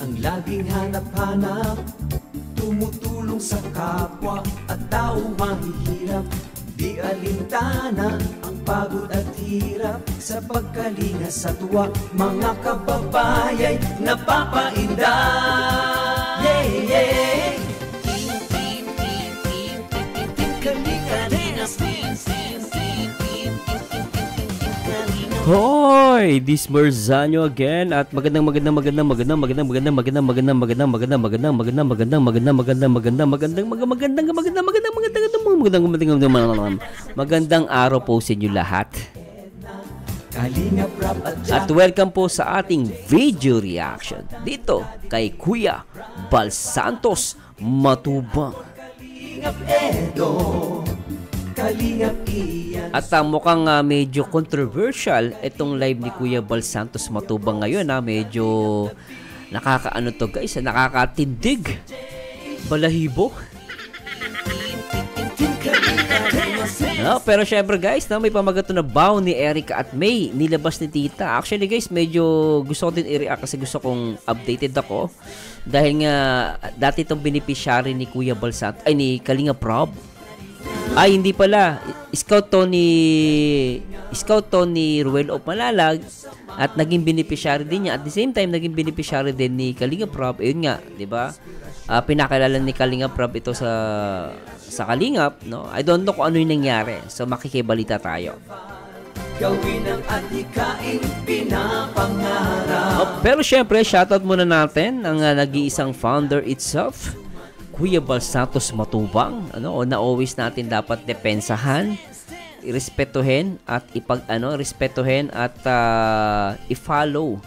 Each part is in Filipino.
ang laging hanap-hanap, tumutulong sa kapwa at tao mahihirap. Di alintana ang pagod at hirap, sa pagkalinga sa tuwa, mga kababayay napapainda. Yeah, yeah. Hoy, this Merzano again at magandang araw po sa inyo lahat. At welcome po sa ating video reaction dito kay Kuya Bal Santos Matubang. At mukhang medyo controversial itong live ni Kuya Bal Santos Matubang ngayon. Medyo nakakaano to guys, nakakatindig, balahibo. Pero syempre guys, may pamagat na bow ni Erica at May nilabas ni Tita. Actually guys, medyo gusto ko din i-react kasi gusto kong updated ako. Dahil nga dati itong beneficiary ni Kuya Bal Santos, ay ni Kalinga Prab. Ay, hindi pala. Scout to ni Ruel of Malalag at naging beneficiary din niya. At the same time, naging beneficiary din ni Kalinga Prab. Ayun nga, di ba? Pinakilala ni Kalinga Prab ito sa Kalingap, no? I don't know kung ano yung nangyari. So, makikibalita tayo. Gawin ang atikain pinapangarap. Pero syempre, shoutout muna natin ang nag-iisang founder itself, Kuya Bal Santos Matubang, na always natin dapat depensahan, irespetuhin at respetuhin at i-follow,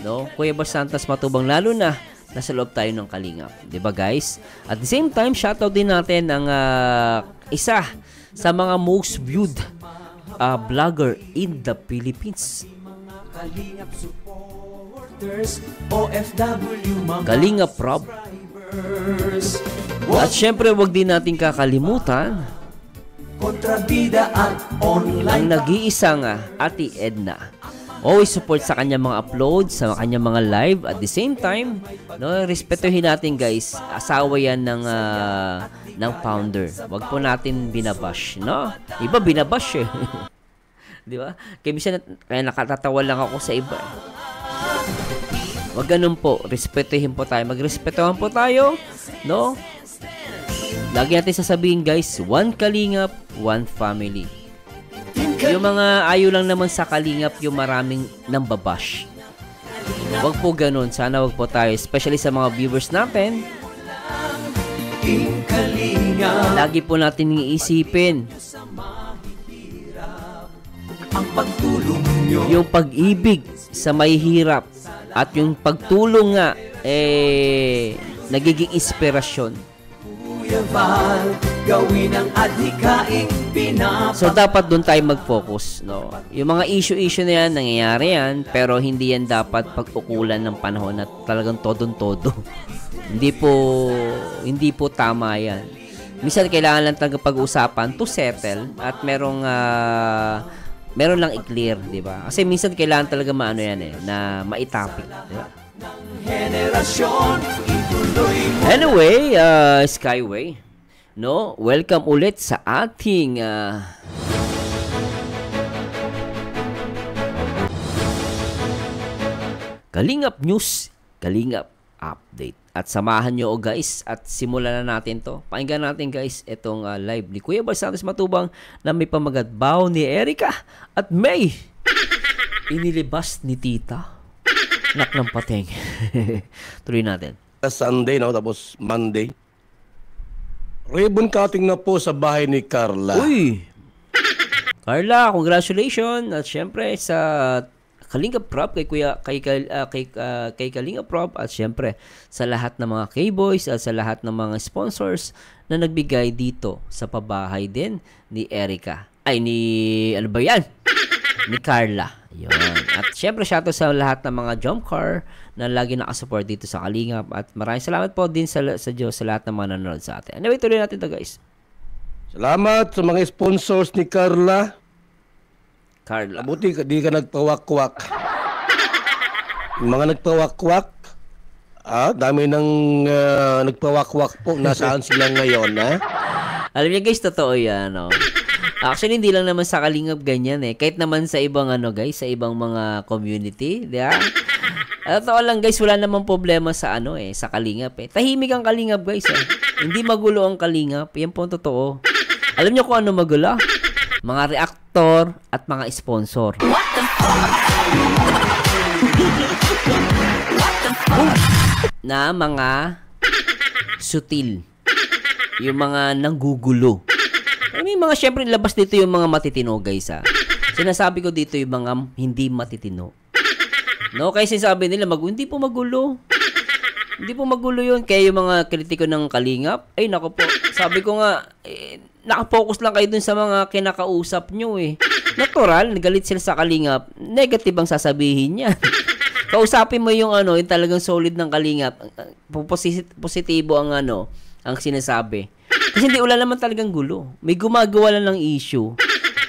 no? Kuya Bal Santos Matubang, lalo na nasa loob tayo ng Kalingap, 'di ba guys? At the same time, shoutout din natin ang isa sa mga most viewed vlogger in the Philippines. Kalinga Prab. At syempre, wag din natin kakalimutan ang nag-iisang Ate Edna. Always support sa kanyang mga uploads, sa kanyang mga live. At the same time, respetuhin natin guys, asawa yan ng founder. Wag po natin binabash, no? Iba binabash eh. Di ba? Kaya nakatatawa lang ako sa iba. Wag ganun po, respetuhin po tayo. Magrespetuhan po tayo, no? Lagi natin sasabihin guys, one Kalingap, one family. Yung mga ayaw lang naman sa Kalingap, yung maraming nambabash. Wag po ganun, sana wag po tayo, especially sa mga viewers natin. Lagi po natin iisipin yung pag-ibig sa mahihirap at yung pagtulong nga nagiging inspirasyon. So dapat doon tayo mag-focus, no? Yung mga issue na yan, nangyayari yan, pero hindi yan dapat pag-ukulan ng panahon at talagang todong-todo. Hindi po tama yan. Minsan kailangan lang talaga pag-uusapan to settle at meron lang i-clear, di ba? Kasi minsan kailangan talaga na maitapik, di ba? Anyway, Skyway, no? Welcome ulit sa ating Kalingap News, Kalingap Update. At samahan nyo guys at simulan na natin to. Pakinggan natin guys itong live ni Kuya Bal Santos Matubang na may pamagatbaw ni Erica at May. Inilibas ni Tita. Nak ng pateng. Tuloy natin. Sunday, no? Tapos Monday. Ribbon cutting na po sa bahay ni Carla. Uy! Carla, congratulations. At syempre sa Kalinga Prab, kay Kalinga Prab at syempre sa lahat ng mga K-Boys at sa lahat ng mga sponsors na nagbigay dito sa pabahay din ni Erica. Ay, ano ba yan? Ni Carla. Yun. At syempre shoutout sa lahat ng mga jump car na lagi nakasupport dito sa Kalingap. At maraming salamat po din sa Diyos sa lahat ng mga nanonood sa atin. Anyway, tuloy natin ito guys. Salamat sa mga sponsors ni Carla. Buti di ka nagpawakwak. Yung mga nagpawakwak, Dami ng nagpawakwak po. Nasaan sila ngayon, ha? Alam niyo guys, totoo yan, no? Actually, hindi lang naman sa Kalingap ganyan eh. Kahit naman sa ibang guys, sa ibang mga community, di ba? Totoo lang guys, wala namang problema sa sa Kalingap eh. Tahimik ang Kalingap guys eh. Hindi magulo ang Kalingap. Yan po ang totoo. Alam niyo kung ano magulo? Mga reactor at mga sponsor. Na mga sutil. Yung mga nanggugulo. May mga syempre labas dito yung mga matitino guys ha. Sinasabi ko dito yung mga hindi matitino. No, kasi sinasabi nila hindi po magulo. Hindi po magulo yun. Kaya yung mga kritiko ng Kalingap, ay nako po. Sabi ko nga, nakapokus lang kayo dun sa mga kinakausap nyo eh. Natural, nagalit sila sa Kalingap. Negative ang sasabihin niya. Kausapin mo yung yung talagang solid ng Kalingap. Positibo ang ang sinasabi. Kasi hindi wala naman talagang gulo. May gumagawa lang ng issue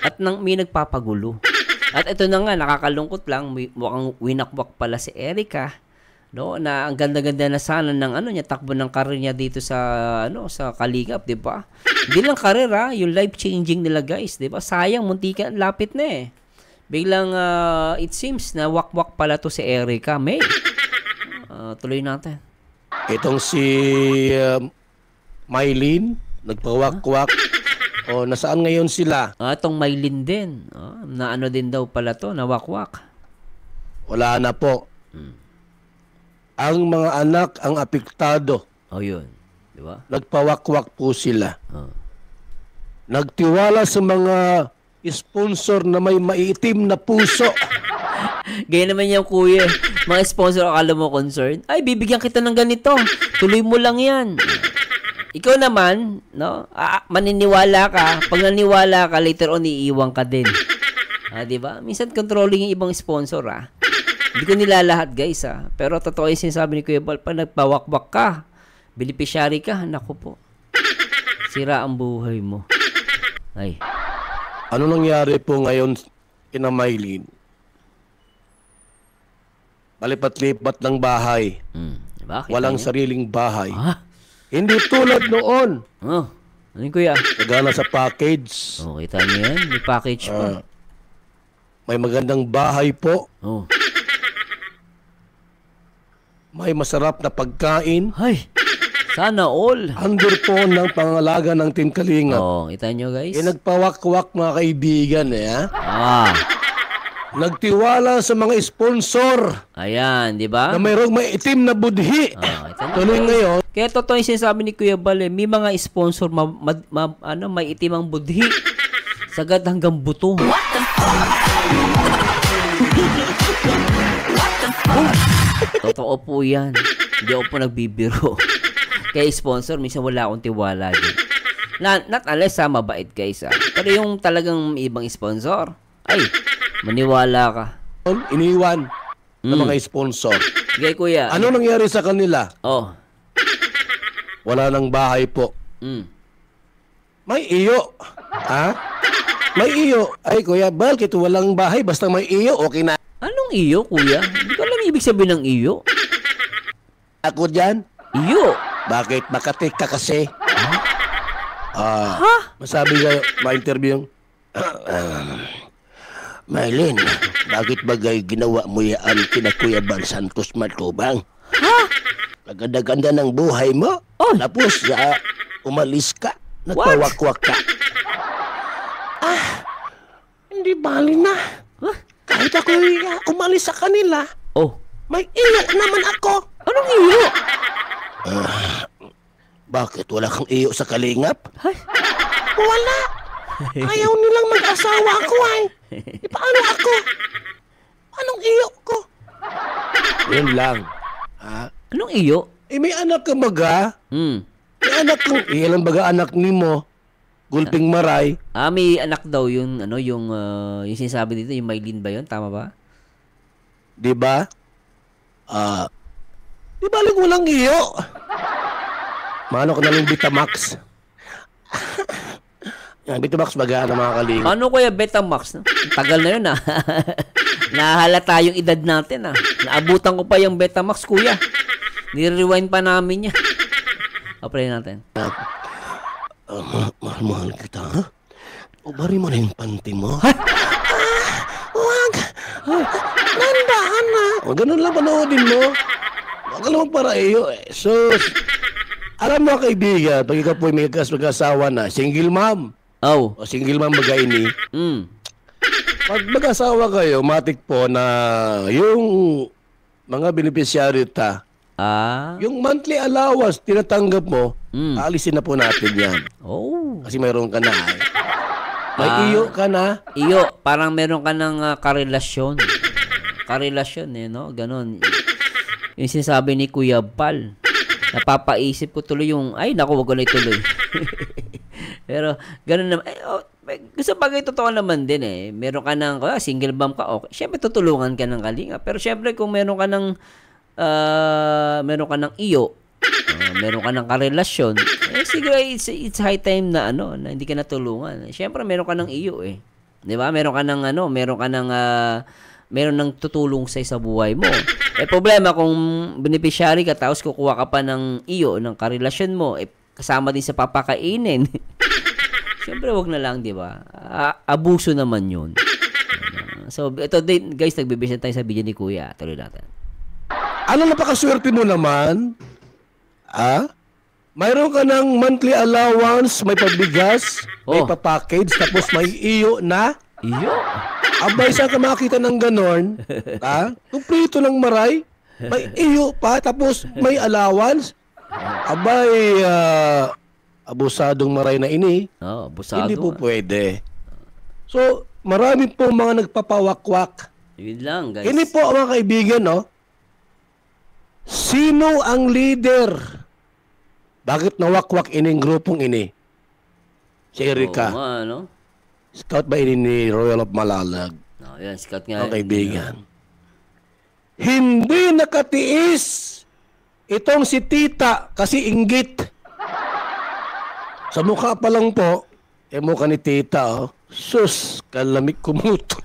at may nagpapagulo. At ito na nga, nakakalungkot lang, mukhang winakwak pala si Erica, no? Na ang ganda-ganda na sana ng niya, takbo ng career niya dito sa sa Kalingap, 'di ba? Hindi lang career yung life-changing nila, guys, 'di ba? Sayang, muntikan, lapit na eh. Biglang it seems na wakwak pala to si Erica. May tuloy natin. Itong si Mylene, nagpawakwak. O, nasaan ngayon sila? Itong Mylene din. Na din daw pala to, na wakwak. Wala na po. Ang mga anak ang apektado. Yun. Di ba? Nagpawakwak po sila. Nagtiwala sa mga sponsor na may maiitim na puso. Gaya naman yung kuya. Mga sponsor, akala mo concerned? Ay, bibigyan kita ng ganito. Tuloy mo lang yan. Ikaw naman, no? Maniniwala ka. Pag naniwala ka, later on, iiwan ka din. Diba? Minsan controlling yung ibang sponsor, Hindi ko nilalahat, guys, Pero totoo yung sinasabi ni Kuya Bal, pag nagpawakwak ka, beneficiary ka, naku po. Sira ang buhay mo. Ay. Ano nangyari po ngayon kina Mylene? Palipat-lipat ng bahay. Bakit? Walang sariling bahay. Hindi tulad noon. Ano yun, kuya? Nagana sa package. Kita niyo yan? May package pa. May magandang bahay po. May masarap na pagkain. Ay, sana all. Under po ng pangalaga ng Team Kalingap. Kita niyo, guys? Nagpawakwak mga kaibigan, Nagtiwala sa mga sponsor. Ayan, di ba? Na mayroong may itim na budhi. Tuloy ngayon. Kaya totoo yung sinasabi ni Kuya Bal, may mga sponsor may itim ang budhi. Sagad hanggang buto. Totoo po yan. Hindi ako po nagbibiro. Kaya sponsor, minsan wala akong tiwala din. Not unless mabait guys. Pero yung talagang ibang sponsor, ay, maniwala ka. Iniwan ng mga sponsor. Sige, kuya. Ano nangyari sa kanila? Wala nang bahay po. May iyo. May iyo. Ay, Kuya, bakit walang bahay? Basta may iyo, okay na. Anong iyo, kuya? Hindi ko alam ibig sabihin ng iyo. Ako dyan? Iyo? Bakit? Makatik ka kasi. Masabi ka, ma-interview yung, Mylene, bakit bagay ginawa mo yan kina Kuya Bal Santos Matubang? Kaganda-ganda ng buhay mo. Tapos, umalis ka. Nagpawakwak ka. Hindi bali na. Kahit ako umalis sa kanila, may iyo naman ako. Anong iyo? Bakit wala kang iyo sa Kalingap? Wala. Ayaw nilang mag-asawa ako ay. Paano ako? Anong iyo ko? Yun lang. Anong iyo? May anak ka baga? May anak kang, ilan baga anak ni mo? Gulping Maray. May anak daw yung yung sinasabi dito, yung Mylene ba yun? Tama ba? Di ba? Di ba walang iyo? Mano ko na lang Betamax. Yan, Betamax baga ng mga Kalingap. Ano kaya Betamax? Tagal na yun Nahalata yung edad natin Naabutan ko pa yung Betamax, kuya. Ni-rewind pa namin yan. Play natin. Mahal kita, ha? Ubari mo na yung panty mo. Wag. Nandahan na. O, ganun lang panoodin mo. Huwag ka lang para iyo. Sus. Alam mo, kaibigan, pag ikaw po may mag-asawa na, single mom. Oh. O single mom bagay ni. Pag mag-asawa kayo, matik po na yung mga beneficiary ta, yung monthly allowance tinatanggap mo, alisin na po natin yan. Oh. Kasi mayroon ka na. May iyo ka na. Iyo, parang meron ka ng karelasyon. Karelasyon no? Ganon. Yung sinasabi ni Kuya Bal. Napapaisip ko tuloy yung, ay naku, wag ko na ituloy. Pero, ganon naman. Gusto bagay totoo naman din Meron ka ng, single mom ka, okay. Siyempre, tutulungan ka ng kalinga. Pero siyempre, kung meron ka ng iyo, meron ka ng karelasyon, siguro it's high time na na hindi ka natulungan. Siyempre, meron ka ng iyo 'Di ba? Meron ka ng meron ng tutulong sa buhay mo. Problema kung beneficiary ka tapos kukuha ka pa ng iyo ng karelasyon mo, kasama din sa papakainin. Siyempre, wag na lang, 'di ba? Abuso naman 'yun. So, ito din, guys, nagbibigay tayo sa video ni Kuya. Tuloy natin. Ano, napakaswerte mo naman? Mayroon ka ng monthly allowance, may pabigas, may papackage, tapos may iyo na. Iyo? Abay, saan ka makita ng ganon? Kumplito ng maray, may iyo pa, tapos may allowance. Abay, abusadong maray na ini. Abusado. Hindi po pwede. So, marami po mga nagpapawakwak. Yun lang, guys. Ini po, mga kaibigan, sino ang leader? Bakit nawakwak ining grupong ini? Si Erika. Scout ba ini ni Royal of Malalag? Yan, scout nga. Mga kaibigan. Hindi nakatiis itong si Tita kasi inggit. Sa mukha pa lang po, mukha ni Tita, sus, kalamig kumuto.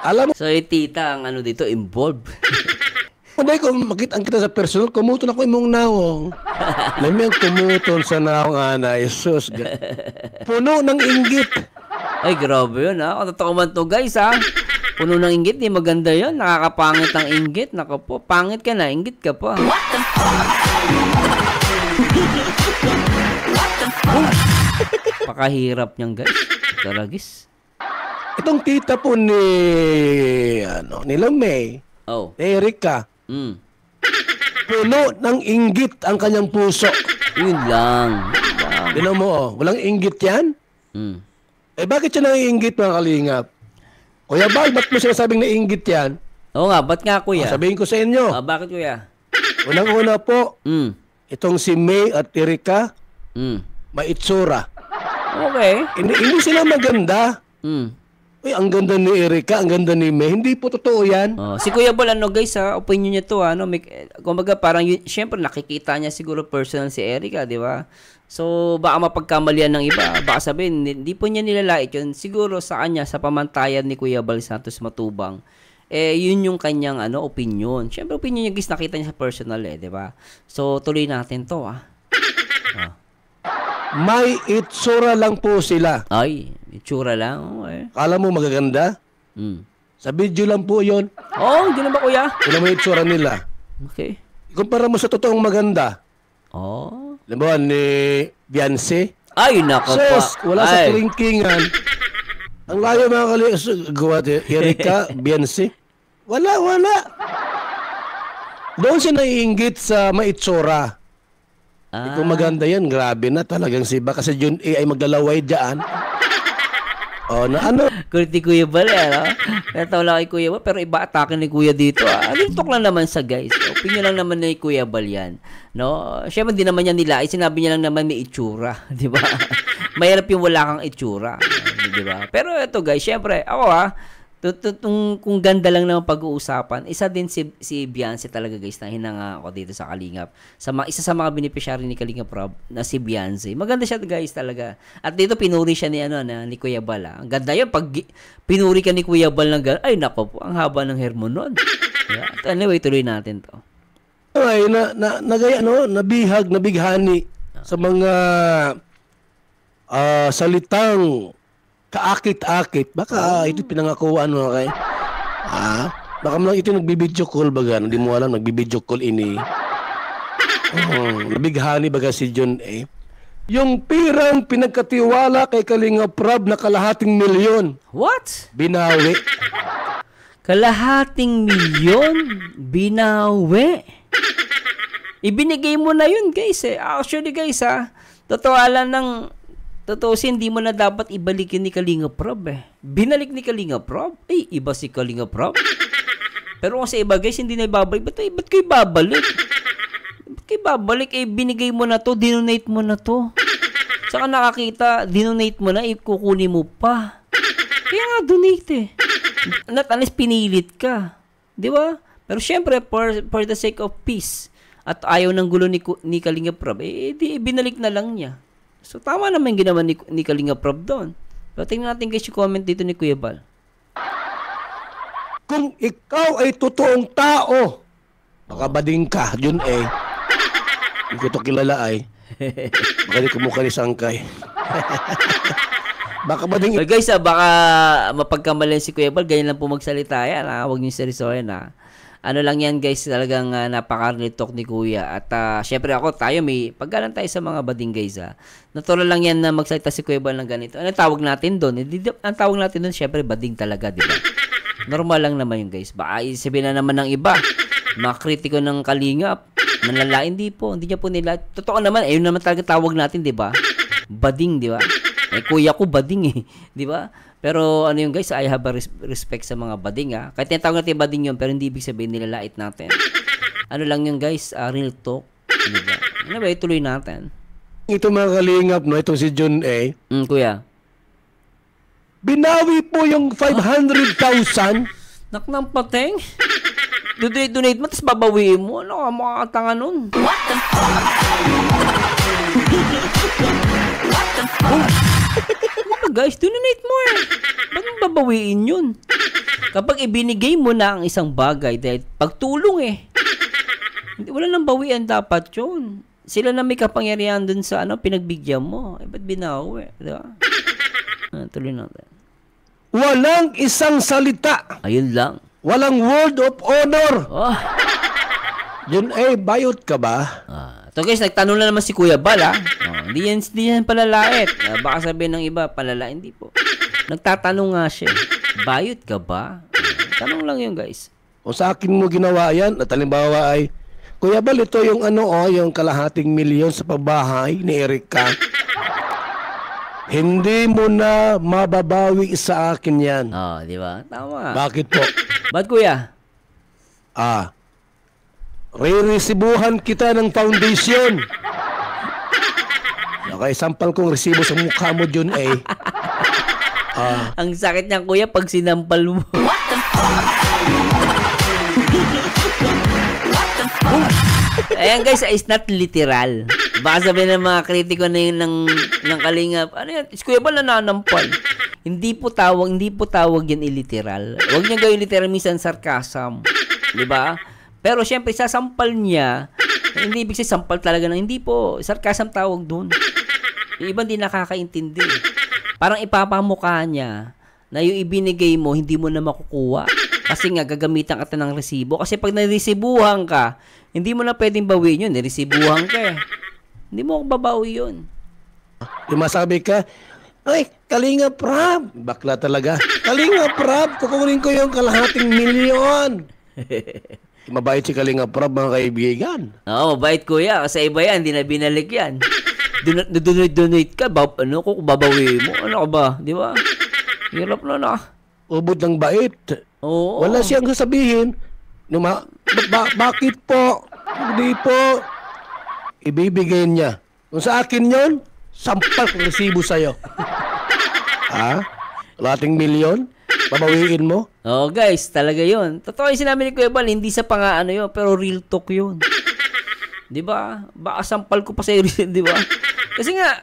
Alam mo, so, yung Tita, ang dito, involved. Kunday ko, makita kita sa personal, kumuton ako imong nawong. Lamang kumuton sa nawong anay, sus. Puno ng inggit. Ay, grabe yun, Kung totoo man to, guys, Puno ng inggit, di maganda yun. Nakakapangit ang inggit. Nako po, pangit ka na, inggit ka pa. Pakahirap niyang, guys. Taragis. Itong tita po ni nila May, Erika, puno ng inggit ang kanyang puso. Yun lang. Tinan mo, walang inggit yan? Bakit siya naiinggit, mga kalingap? Kuya Bal, ba't mo sinasabing naiinggit yan? Oo nga, ba't nga, Kuya? Sabihin ko sa inyo. Bakit, Kuya? Unang-una po, itong si May at Erika, may itsura. Okay. Hindi sila maganda. Uy, ang ganda ni Erika, ang ganda ni May. Hindi po totoo yan. Si Kuya Bal, guys, opinion niya to, kumbaga parang, syempre, nakikita niya siguro personal si Erika, di ba? So, baka mapagkamalian ng iba. Baka sabihin, hindi po niya nilalait yun. Siguro sa kanya, sa pamantayan ni Kuya Bal Santos Matubang, yun yung kanyang, opinion. Syempre, opinion niya, guys, nakita niya sa personal, di ba? So, tuloy natin to, May itsura lang po sila. Ay, itsura lang. Okay. Kala mo magaganda? Sa video lang po yun. Gano'n ba, Kuya? Wala may itsura nila. Okay. Ikumpara mo sa totoong maganda. Alam mo, ni Beyonce. Ay, nako pa. Sus, wala sa kelingkingan. Ang layo mga gawa Erika, Beyonce. Wala. Doon siya naiinggit sa maitsura. Kung maganda yan, grabe na talagang siba. Kasi yun ay maglalaway dyan. Kulit ni Kuya Bal, Natawa lang kay Kuya Bal, pero iba atake ni Kuya dito, Lintok lang naman sa guys. Opinion lang naman ni Kuya Bal yan. No? Siyempre, hindi naman niya nilait. Sinabi niya lang naman may itsura. Di ba? Mahirap yung wala kang itsura. Di ba? Pero ito guys, siyempre, ako kung ganda lang naman pag-uusapan, isa din si Beyonce talaga guys na hinanga ako dito sa Kalingap. Isa sa mga beneficiary ni Kalingap Rob na si Beyonce. Maganda siya guys talaga. At dito pinuri siya ni Kuya Bal. Ang ganda yun. Pag pinuri ka ni Kuya Bal ng gano'n, ay nako po, ang haba ng hair mo nun. Yeah. Anyway, tuloy natin to. Ay, nagaya, no, nabighani sa mga salitang kaakit-akit. Baka ito pinangakuan mo kay. Baka mo lang ito nagbibideo call baga. Hindi mo alam, nagbibideo call ini. Nabighani baga si John A. Yung pirang pinagkatiwala kay Kalinga Prab na kalahating milyon. What? Binawi. Kalahating milyon? Binawi? Ibinigay mo na yun, guys. Actually, guys, totoo hindi mo na dapat ibalikin ni Kalinga Prab, Binalik ni Kalinga Prab? Iba si Kalinga Prab. Pero kung sa iba, guys, hindi na ibabalik. Ba't kayo babalik? Ba't kayo babalik? Binigay mo na to, dinonate mo na to. Saka nakakita, dinonate mo na, kukunin mo pa. Kaya nga, donate Not unless pinilit ka. Di ba? Pero syempre, for the sake of peace, at ayaw ng gulo ni Kalinga Prab, di binalik na lang niya. So, tama naman yung ginawa ni Kalinga Prab doon. Pero tingnan natin guys yung comment dito ni Kuya Bal. Kung ikaw ay totoong tao, baka bading ka, Jun A. Hindi ko ito kilala ay. Baka di kumukha ni Sangkay. Baka bading... So guys, baka mapagkamalan si Kuya Bal, ganyan lang po magsalita yan. Huwag niyo seryosohin Ano lang yan guys, talagang napaka-real talk ni Kuya. At syempre tayo may paggalan tayo sa mga bading guys. Natural lang yan na magsalita si Kuya Bal ng ganito. Ano tawag natin doon? Ang tawag natin doon, syempre bading talaga, di ba? Normal lang naman yun guys. Baka isipin na naman ng iba. Mga kritiko ng Kalingap. Manlala, hindi po. Hindi niya po nila. Totoo naman, yun naman talaga tawag natin, di ba? Bading, di ba? Kuya ko bading di ba? Pero ano yung guys, I have a respect sa mga bading Kahit tinatawag natin bading yun, pero hindi ibig sabihin nilalait natin. Ano lang yung guys, real talk. Diba? Ano ba, ituloy natin. Ito mga Kalingap, no? Itong si John A. Kuya. Binawi po yung 500,000. Nak ng pateng? Donate mo, tapos babawiin mo. Ano ka, makakatanga nun? What the fuck? Guys, donate mo Ba't mo babawiin yun? Kapag ibinigay mo na ang isang bagay, dahil pagtulong wala nang bawian dapat yun. Sila na may kapangyarihan dun sa pinagbigyan mo. Ba't binawi? Diba? Tuloy natin. Walang isang salita. Ayun lang. Walang word of honor. Yun bayot ka ba? So guys, nagtanong na naman si Kuya Bal Hindi yan palalait. Baka sabihin ng iba, palalait. Hindi po. Nagtatanong nga siya. Bayot ka ba? Tanong lang yun guys. O sa akin mo ginawa yan, at halimbawa ay, Kuya Bal, ito yung yung kalahating milyon sa pabahay ni Erika. Hindi mo na mababawi sa akin yan. Di ba? Tama. Bakit po? Ba't Kuya? Re-resibuhan kita ng foundation. Okay, sampal kong resibo sa mukha mo, Jun A. Ang sakit niyan, Kuya, pag sinampal mo. What the fuck? Ayan guys, it's not literal. Baka sabihin ng mga kritiko na yun ng Kalingap, ano yan, si Kuya Bal nananampal. Hindi po tawag yan iliteral. Huwag niya gawin literal, minsan sarcasm. Diba? Pero syempre, sasampal niya, hindi ibig sabihin sampal talaga hindi po. Sarcasm tawag doon. Yung iba hindi nakakaintindi. Parang ipapamukha niya na yung ibinigay mo, hindi mo na makukuha. Kasi nga, gagamitan ka ng resibo. Kasi pag naresibuhan ka, hindi mo na pwedeng bawiin yun. Naresibuhan ka Hindi mo babawi yun. Yung masabi ka, ay, Kalinga Prab. Bakla talaga. Kalinga Prab, kukunin ko yung kalahating milyon. Mabait si Kalinga Prab, mga kaibigan. Oo, mabait Kuya. Kasi iba yan, hindi na binalik yan. Donate ka, kung babawi mo. Ano ka ba? Di ba? Hirap na Ubod ng bait. Oo. Wala siyang sasabihin. Bakit po? Hindi po. Ibibigay niya. Kung sa akin yon, sampal kong resibo sa'yo. Kalahating milyon? Babawiin mo? Oo guys, talaga yun. Totoo yung sinabi ni Kuya Bal, hindi sa yun, pero real talk yun. Diba? Baka sampal ko pa sa di ba? Kasi nga,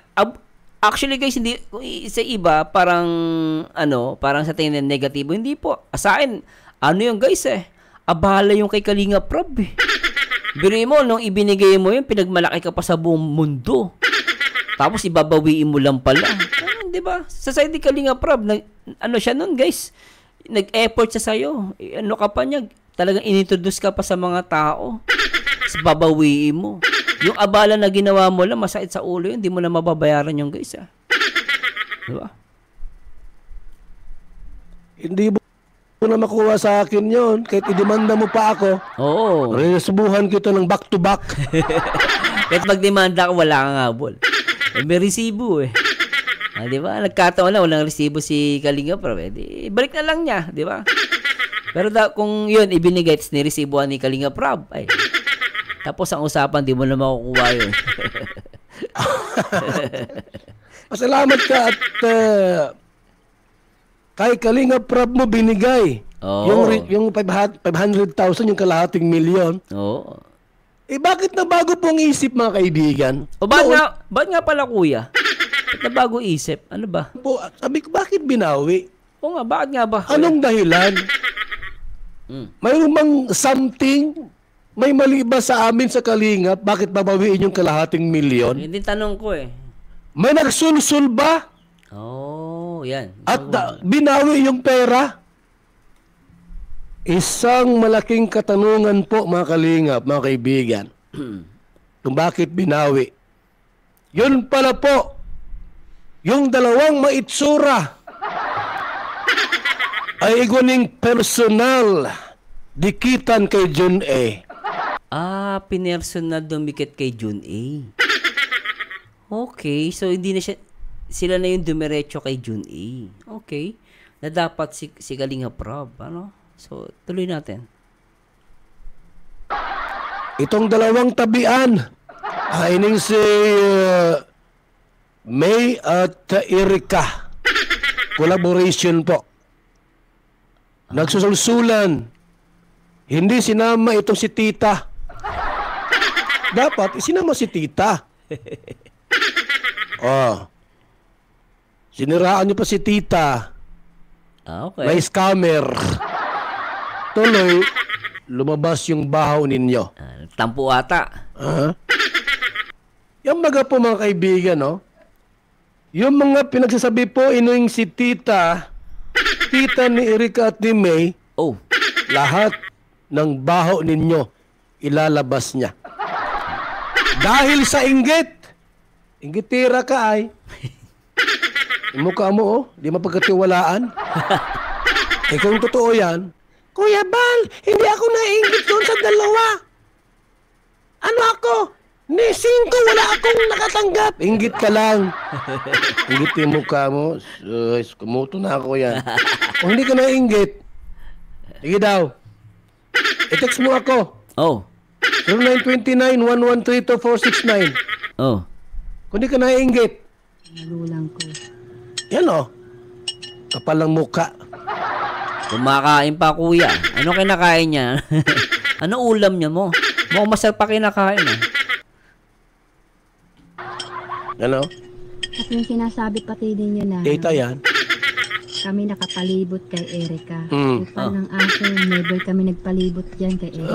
actually guys, hindi, sa iba, parang sa tingin na negatibo. Hindi po. Sa akin, yun guys abala yung kay Kalinga Prab Biri mo, nung ibinigay mo yun, pinagmalaki ka pa sa buong mundo. Tapos ibabawiin mo lang pala. Di ba? Sa side ni Kalinga Prab, ano siya nun, guys? Nag-effort siya sa'yo. Ano ka pa niya? Talagang inintroduce ka pa sa mga tao. Tapos babawiin mo. Yung abala na ginawa mo lang, masakit sa ulo yun. Hindi mo na mababayaran yung guys, ah. Di ba? Hindi mo na makuha sa akin yon. Kahit idemanda mo pa ako. Oo. Resubuhan kita ng back to back. Kahit magdemanda ka, wala kang habol. May resibo eh. Ah, di ba? Nagkataon na, walang resibo si Kalinga Prab. Balik na lang niya, di ba? Pero kung yun, ibinigay, tapos niresibuhan ni Kalinga Prab, ay, tapos ang usapan, di mo na makukuha yun. Pasalamat ka at kay Kalinga Prab mo binigay. Oo. Yung 500,000, yung kalahating milyon. Oo. Bakit na bago pong isip, mga kaibigan? O ba't nga pala kuya? Ba't na bago isip? Ano ba? Sabi ko, bakit binawi? O nga, bakit nga ba? Anong dahilan? Mayroon bang something? May mali ba sa amin sa Kalinga? Bakit babawiin yung kalahating milyon? Hindi tanong ko eh. May nagsulsul ba? Oh, yan. At binawi yung pera? Isang malaking katanungan po, mga Kalingap, mga kaibigan. Kung bakit binawi. Yun pala po, yung dalawang maitsura ay iguning personal dikitan kay Jun A. Ah, pinersonal dumikit kay Jun A. Okay, so hindi na sila na yung dumiretso kay Jun A. Okay. Na dapat si Kalinga Prab, ano? So, tuloy natin. Itong dalawang tabian, ining si May at Erika. Collaboration po. Nagsusulsulan. Hindi sinama itong si Tita. Dapat isinama si Tita. Oh. Siniraan niyo pa si Tita. Ah, okay. May scammer. Tuloy, lumabas yung bahaw ninyo. Tampo ata. Yung mga po, mga kaibigan, no? Yung mga pinagsasabi po, inuing si Tita ni Erika at ni May, Oh. lahat ng baho ninyo ilalabas niya. Dahil sa inggit. Inggitira ka ay. Yung mukha mo, oh, di mapagkatiwalaan. Kung totoo yan, Kuya Bal, hindi ako nainggit doon sa dalawa. Ano ako? Ni 5, wala akong nakatanggap. Inggit ka lang. Inggit yung mukha mo. Kumuto na ako yan. Kung hindi ka nainggit, sige daw. I-text mo ako. Oh. 0929-113-2469. Oh. Kung hindi ka nainggit. Nagulang ko. Yan o. Kapal ng mukha. Kumakain pa kuya. Ano kinakain niya? Ano ulam niya mo? Mukhang masarap pa kinakain ah. Ano? At yung sinasabi pati ninyo na Data yan. kami nakapalibot kay Erika. Mm. Upal ng aso, never kami nagpalibot dyan kay Erika.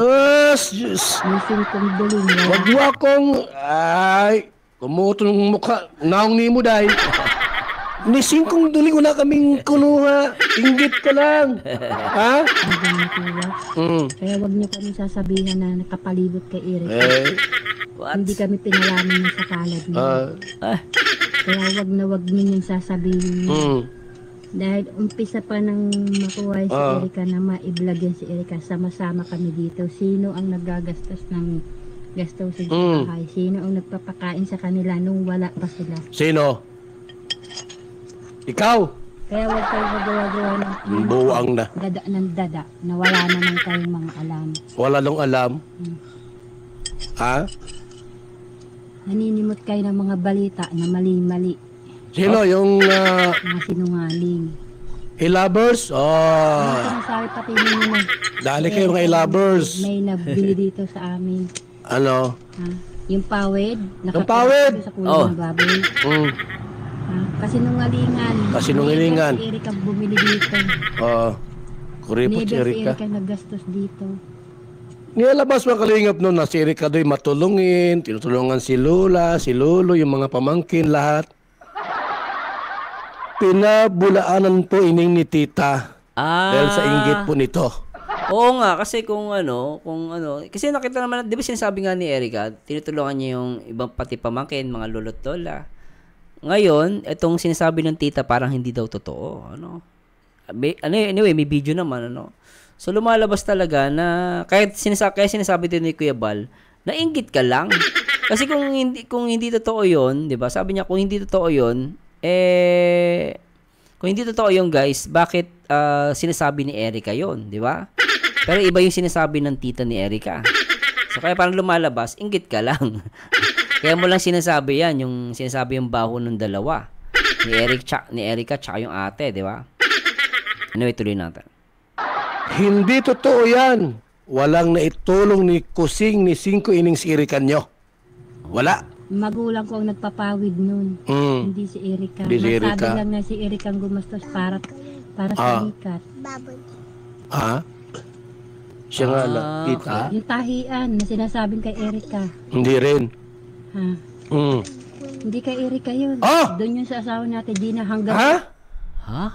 Diyos. Minsan kong duling Wag mo akong... Ay, kumuto ng mukha. Naong ni mo dahil. Ni 5 duling wala kaming kunuha. Inggit ka lang. Ha? Kaya wag niyo kami sasabihan na nakapalibot kay Erika. What? Hindi kami pinalaman niya sa palad niya. Kaya wag niyo sasabihin niya. Dahil umpisa pa nang makuha si Erika na ma-vlog yan si Erika, sama-sama kami dito. Sino ang nagagastos ng gastusin sa bahay? Sino ang nagpapakain sa kanila nung wala pa sila? Sino? Ikaw? Kaya wag kayo magawa ng Buwang na. dada ng dada na wala naman kayong mga alam. Wala nang alam. Ha? Naninimot kayo ng mga balita na mali-mali. Sino? Yung Mga sinungaling. e-lovers? Sinasabi pati ninyo na Dali kayo mga e-lovers. may nabili dito sa amin. Ano? Ha? Yung pawid. Yung pawid? Sa kulay ng baboy. Ha? Kasinungalingan. Never si Erika bumili dito. Kuripot si Never si Erika. Erika naggastos dito. Nilabas mga kalingap noon na si Erika do'y matulungin, tinutulungan si Lola, si Lolo, yung mga pamangkin, lahat. Pinabulaanan po ining ni tita dahil sa inggit po nito. Oo nga, kasi kung ano, kasi nakita naman, di ba sinasabi nga ni Erika, tinutulungan niya yung ibang pati pamangkin, mga lolo't lola. Ngayon, itong sinasabi ng tita parang hindi daw totoo, ano. Anyway, may video naman, ano. So, lumalabas talaga na, kaya sinasabi din ni Kuya Bal, nainggit ka lang. Kasi kung hindi totoo yun, di ba, sabi niya, kung hindi totoo yun, kung hindi totoo yun, guys, bakit sinasabi ni Erika yun, di ba? Pero iba yung sinasabi ng tita ni Erika. So, kaya parang lumalabas, inggit ka lang. Kaya mo lang sinasabi yan, yung sinasabi yung baho ng dalawa. Ni Erika, tsaka yung ate, di ba? Anyway, tuloy natin. Hindi totoo yan. Walang naitulong ni Kusing ni 5 innings Erika nyo. Wala. Magulang ko ang nagpapawid nun. Hindi si Erika. Hindi si Erika. Masabi lang na si Erika ang gumastos para sa ikat. Siya nga lang, tita. Okay. Yung tahian na sinasabing kay Erika. Hindi rin. Ha? Hindi kay Erika yun. Doon yun sa asawa natin, Gina, hanggang... Ha?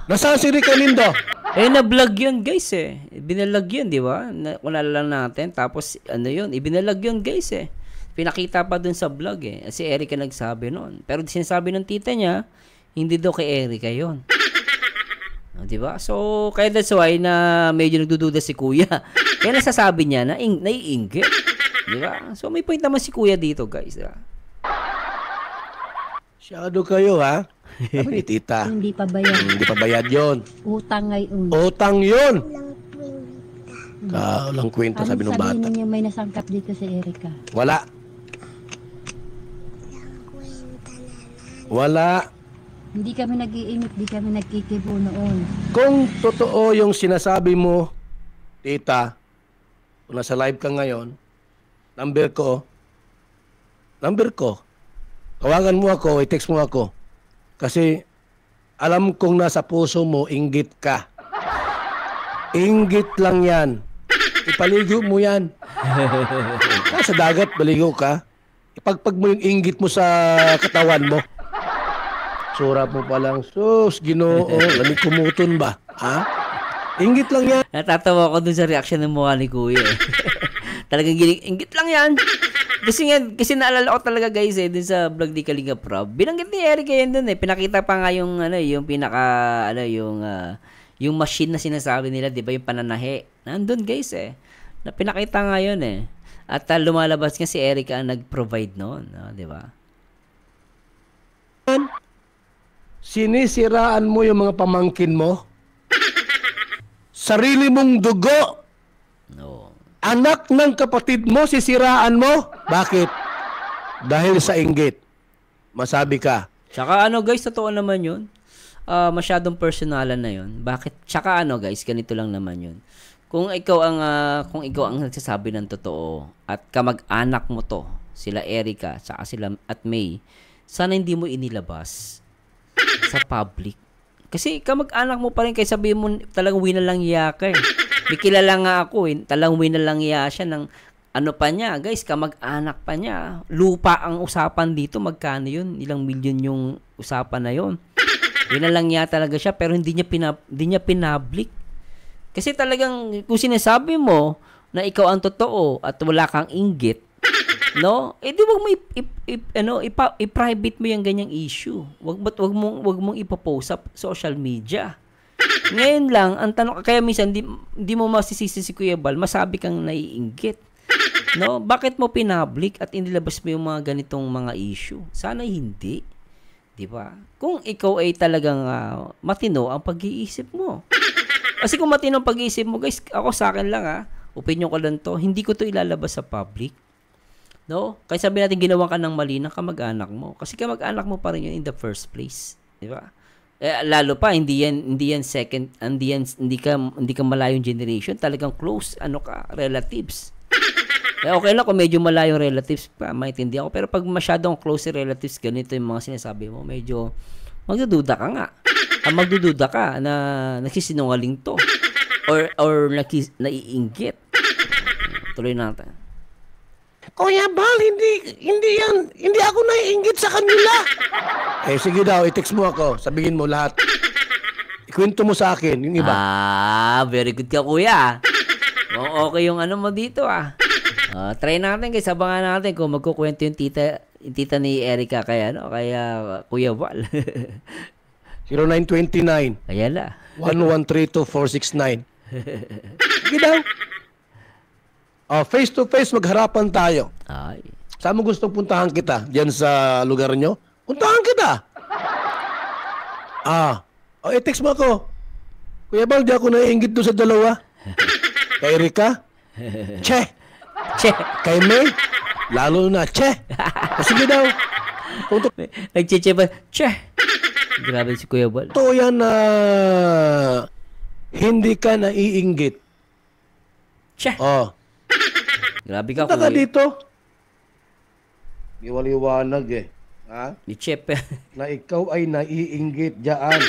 Nasaan si Erika Lindo? Na-vlog yun, guys, eh. Binalag yun, di ba? Wala lang natin. Tapos, yun, ibinalag yun, guys, eh. Pinakita pa dun sa vlog, eh. Si Erika nagsabi nun. Pero sinasabi ng tita niya, hindi daw kay Erika yun. Di ba? So, kaya that's why na medyo nagdududa si Kuya. Kaya nasasabi niya na naiinggit. Di ba? So, may point naman si Kuya dito, guys. Di ba? Siyado kayo, ha? Sabi ni tita. Hindi pa bayad. Hindi pa bayad yun. Utang ngayon. Utang yun. Walang kwenta, sabi ng bata. Sabihin ninyo may nasangkap dito si Erika. Wala. Wala. Hindi kami nag-iinit, hindi kami nagkikibo noon. Kung totoo yung sinasabi mo, tita, kung nasa live ka ngayon, number ko, tawagan mo ako, i-text mo ako. Kasi alam kong nasa puso mo, inggit ka. Inggit lang yan. Ipaligo mo yan. Sa dagat, baligo ka. Ipagpag mo yung inggit mo sa katawan mo. Sura mo pa lang, sus, Ginoo, lamig kumuton ba? Ha? Inggit lang yan. Natatawa ko dun sa reaction ng mukha ni Kuya, eh. Talagang inggit lang yan. Kasi naalala ko talaga, guys, eh, dun sa vlog ni Kalinga Prab. Binanggit ni Erika yan dun, eh. Pinakita pa nga yung, yung pinaka, yung machine na sinasabi nila, di ba, yung pananahe. Nandun, guys, eh. Na pinakita nga yun, eh. At lumalabas nga si Erika ang nag-provide noon, di ba? Sinisiraan mo yung mga pamangkin mo? Sarili mong dugo? No. Anak ng kapatid mo, sisiraan mo? Bakit? Dahil sa inggit. Masabi ka. Tsaka guys, totoo naman yun. Masyadong personalan na yun. Bakit? Tsaka guys, ganito lang naman yun. Kung ikaw ang nagsasabi ng totoo at kamag-anak mo to, sila Erika, tsaka sila at May, sana hindi mo inilabas sa public. Kasi kamag-anak mo pa rin, kaya sabihin mo talagang winalang iya ka, eh. May kilala nga ako, eh. Talagang winalang iya siya ng pa niya, guys, kamag-anak pa niya. Lupa ang usapan dito, magkano yun? Ilang milyon yung usapan na yun. Winalang iya talaga siya, pero hindi niya pinablik. Kasi talagang kung sinasabi mo na ikaw ang totoo at wala kang inggit, no? Di wag mo i-private mo yung ganyang issue. Wag mong ipopost sa social media. Ngayon lang ang tanong, kaya minsan di mo masisisi si Kuya Bal, masabi kang naiinggit. No? Bakit mo pinablik at inilabas mo yung mga ganitong mga issue? Sana hindi. 'Di ba? Kung ikaw ay talagang matino ang pag-iisip mo. Kasi kung matino ang pag-iisip mo, guys, ako sa akin lang opinion ko lang to, hindi ko to ilalabas sa public. No? Kaya sabi natin ginawa ka ng mali ng kamag-anak mo. Kasi kamag-anak mo pa rin yun in the first place, 'di ba? Lalo pa hindi yan second, hindi ka malayong generation, talagang close relatives. Okay lang kung medyo malayong relatives pa, maintindihan ko, pero pag masyadong close relatives, ganito yung mga sinasabi mo, medyo magdududa ka nga. Magdududa ka na nagsisinungaling to or naiinggit. tuloy natin. Kuya Bal, hindi ako naiinggit sa kanila. Sige daw, i-text mo ako. Sabihin mo lahat. Ikwento mo sa akin, yung iba. Very good ka, kuya. Okay yung ano mo dito, try natin, guys. Abangan natin kung magkukwento yung tita ni Erica kaya Kuya Val. 0929. Ayan na. 1132469. Sige daw. Face to face, magharapan tayo. Ay. Saan mo gusto puntahan kita? Diyan sa lugar nyo? Puntahan kita. I-text mo ako. Kuya Bal, di ako naiinggit doon sa dalawa. Kay Erika? Che. Kay May? Lalo na, che. Sige daw. Nag-che pa. Che. Grabe si Kuya Bal. Ito yan na hindi ka naiinggit. Che. Grabe ka, Punta ka kuya. dito. Iwaliwanag Ha? Ni Chep. Na ikaw ay naiinggit dyan.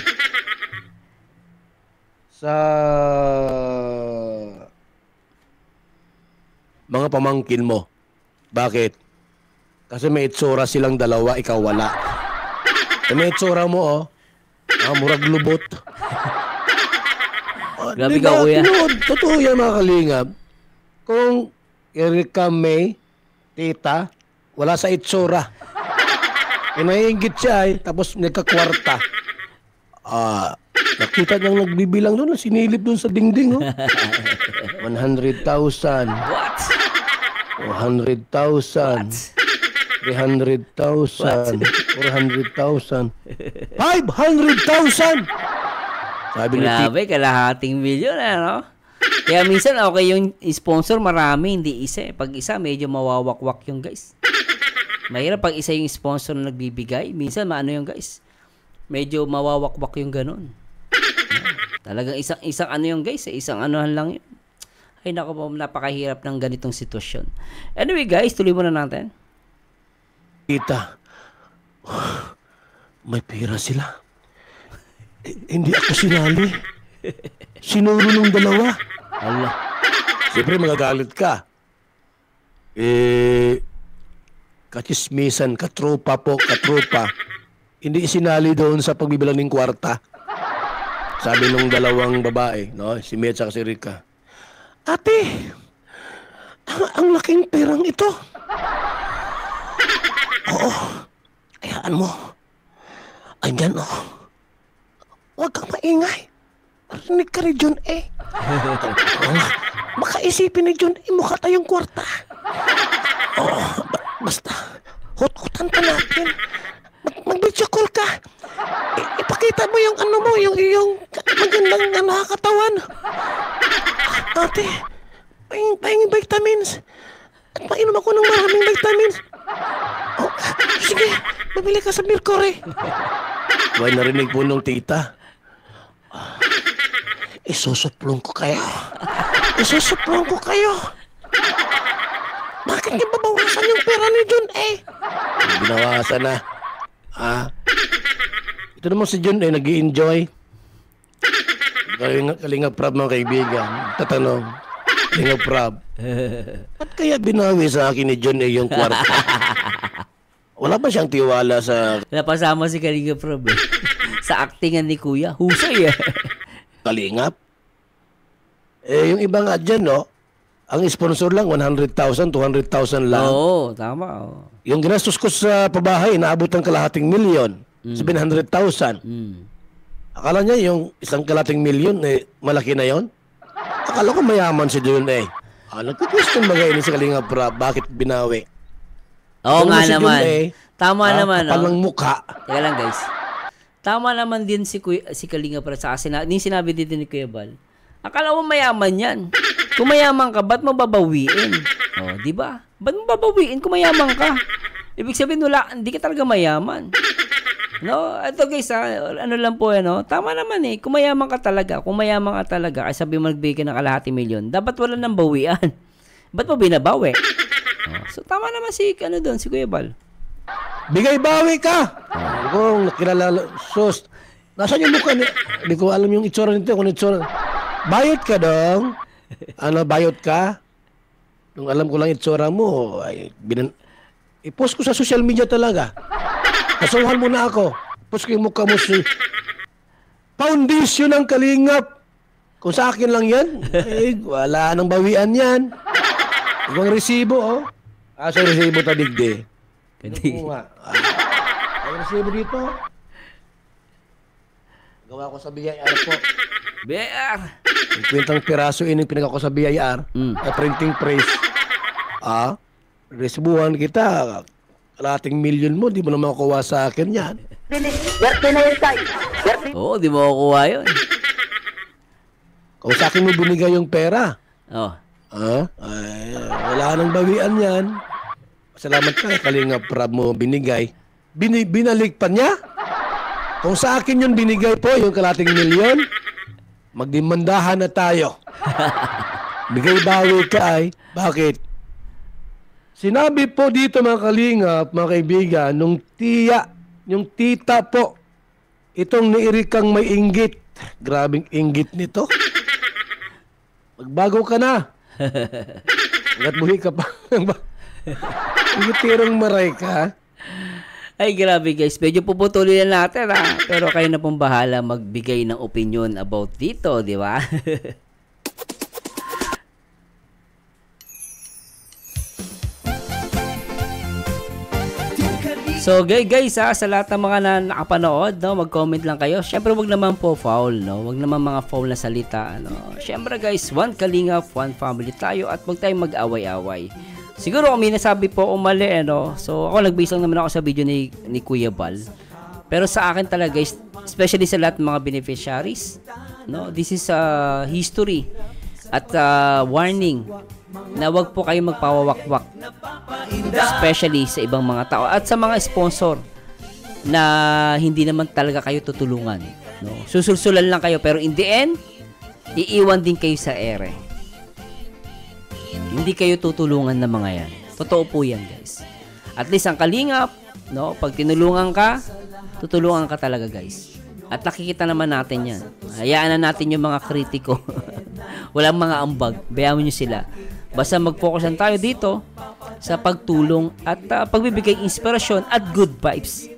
Sa mga pamangkin mo. Bakit? Kasi may itsura silang dalawa, ikaw wala. May itsura mo, murag lubot. Grabe ka, kuya. Totoo yan, mga kalingap. Kung Erika May, tita, wala sa itsura. Naiinggit siya tapos nagkakwarta. Nakita niyang nagbibilang doon, sinilip doon sa dingding. 100,000. What? 400,000. 300,000. 400,000. 500,000! Sabi ni Grabe, kalahating milyon, Kaya minsan, okay yung sponsor, marami, hindi isa. Pag isa, medyo mawawakwak yung guys. Mahirap pag isa yung sponsor na nagbibigay. Minsan, yung guys. Medyo mawawakwak yung ganun. Talagang isang ano yung guys, isang anuhan lang yun. Ay, naku po, napakahirap ng ganitong sitwasyon. Anyway, guys, tuloy muna natin. Tita, may pera sila. Hindi ako sinali. Sinuro nung dalawa. Allah. Siyempre, magagalit ka. Kachismisan, katropa. Hindi isinali doon sa pagbibilang ng kwarta. Sabi nung dalawang babae, si Met at si Rika. Ate, ang laking perang ito. Oo, hayaan mo. Andyan, huwag kang maingay. Marinig ka ni John A. Makaisipin ni John A, mukha tayong kwarta. Basta, hut-hutan pa natin. Mag-video call ka. Ipakita mo yung yung magandang nakakatawan. Ate, pahingin vitamins. At painom ako ng maraming vitamins. Sige, mabili ka sa Mercury. May narinig po nung tita. Isusuplong ko kayo. Bakit niya babawasan yung pera ni John A? Binawasan na. Ito naman si John A, nag-i-enjoy. Kalinga Prab, mga kaibigan. Tatanong, Kalinga Prab, ba't kaya binawi sa akin ni John A yung kwarta? Wala ba siyang tiwala sa... Napasama si Kalinga Prab sa actingan ni Kuya. Husay Kalingap? Yung iba nga dyan, ang sponsor lang, 100,000, 200,000 lang. Oo, tama. Yung ginastos ko sa pabahay, naabot ng kalahating milyon. 700,000. Akala niya yung isang kalahating milyon, malaki na yon. Akala ko mayaman si John A. Nagka-question ba ngayon si Kalinga Prab, bakit binawi? Oo nga naman. Tama naman. Kapalang mukha. Teka lang, guys. Tama naman din si Kalinga Prab sa sinabi din ni Kuya Bal. Akala mo mayaman yan. Kung mayaman ka, ba't mo babawiin? Di ba? Ba't mo babawiin kung mayaman ka? Ibig sabihin, hindi ka talaga mayaman. Ito guys, ano lang po tama naman kung mayaman ka talaga, ay sabi mo nagbigay ng kalahati milyon, dapat wala nang bawian. Ba't mo binabawi? So tama naman si Kuya Bal. Bigay bawi ka! Kung nakilala, sus, nasaan yung mukha niya? Hindi ko alam yung itsura nito, kung itsura. Bayot ka dong? Bayot ka? Nung alam ko lang itsura mo, ay, i-post ko sa social media talaga. Kasuhan mo na ako. Post ko yung mukha mo si foundation ng Kalingap. Kung sa akin lang yan, wala nang bawian yan. Ibang resibo, oh. Asa resibo tadigdi? Ano nga? Ang resibo dito. Gawa ko sa BIR po. BIR! Yung kwentang piraso yung pinagawa ko sa BIR. Printing press. Resibuhan kita. Kalating million mo, di mo na makuha sa akin yan. Oo, di mo makukuha yun. Kung sa akin mo binigay yung pera. Ay, Wala nang bawian yan. Salamat ka, Kalingap Rab mo binigay. Binalik pa niya? Kung sa akin yun binigay po, yung kalating milyon, magdimandahan na tayo. Bigay bawi ka ay. Bakit? Sinabi po dito mga Kalingap, mga kaibigan, yung tita po, itong niirikang may inggit. Grabing inggit nito. Magbago ka na. Hanggat buhi ka pa. Ingitirong maray ka. ay grabe guys, medyo puputulin na natin pero kayo na pong bahala magbigay ng opinion about dito, di ba? So guys sa lahat ng mga nakapanood, mag-comment lang kayo. Syempre wag naman po foul, wag naman mga foul na salita, Syempre guys, one Kalingap, one family tayo at wag tayong mag-away-away. Siguro kung may nasabi po o mali, so ako nag-base lang naman ako sa video ni Kuya Bal. Pero sa akin talaga guys, especially sa lahat ng mga beneficiaries, this is history at warning na wag po kayo magpawawakwak, especially sa ibang mga tao at sa mga sponsor na hindi naman talaga kayo tutulungan, susulsulan lang kayo pero in the end iiwan din kayo sa ere. Hindi kayo tutulungan ng mga yan. Totoo po yan guys. At least ang Kalingap, pag tinulungan ka, tutulungan ka talaga guys. At nakikita naman natin yan. Hayaan na natin yung mga kritiko. Walang mga ambag. Bayaan nyo sila. Basta mag-focusan tayo dito sa pagtulong at pagbibigay inspirasyon at good vibes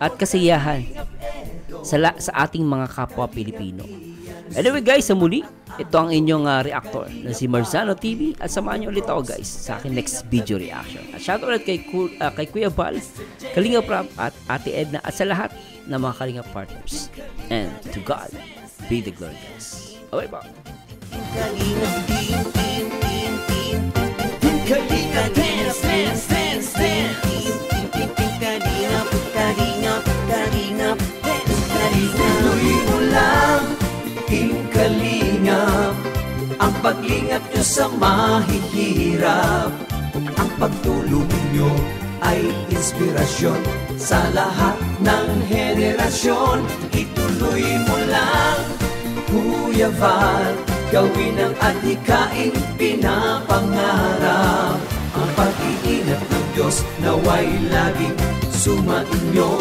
at kasiyahan sa ating mga kapwa Pilipino. Anyway guys, sa muli, ito ang inyong reactor na si Marzano TV at samahan nyo ulit ako guys sa aking next video reaction. At shout out ulit kay Kuya Bal, Kalingap Rab at Ate Edna at sa lahat ng mga Kalingap partners. And to God be the glory guys. Okay ba? Kalingap dance, dance, dance, dance. Kalingap, Kalingap, Kalingap, dance, Kalingap. Tuloy mo lang, Team Kalingap, ang paglingap nyo sa mahihirap. Ang pagtulong nyo ay inspirasyon sa lahat ng henerasyon. Ituloy mo lang, Kuya Val, gawin ang adhikaing pinapangarap. Ang pag-iingat ng Diyos naway laging sumainyo.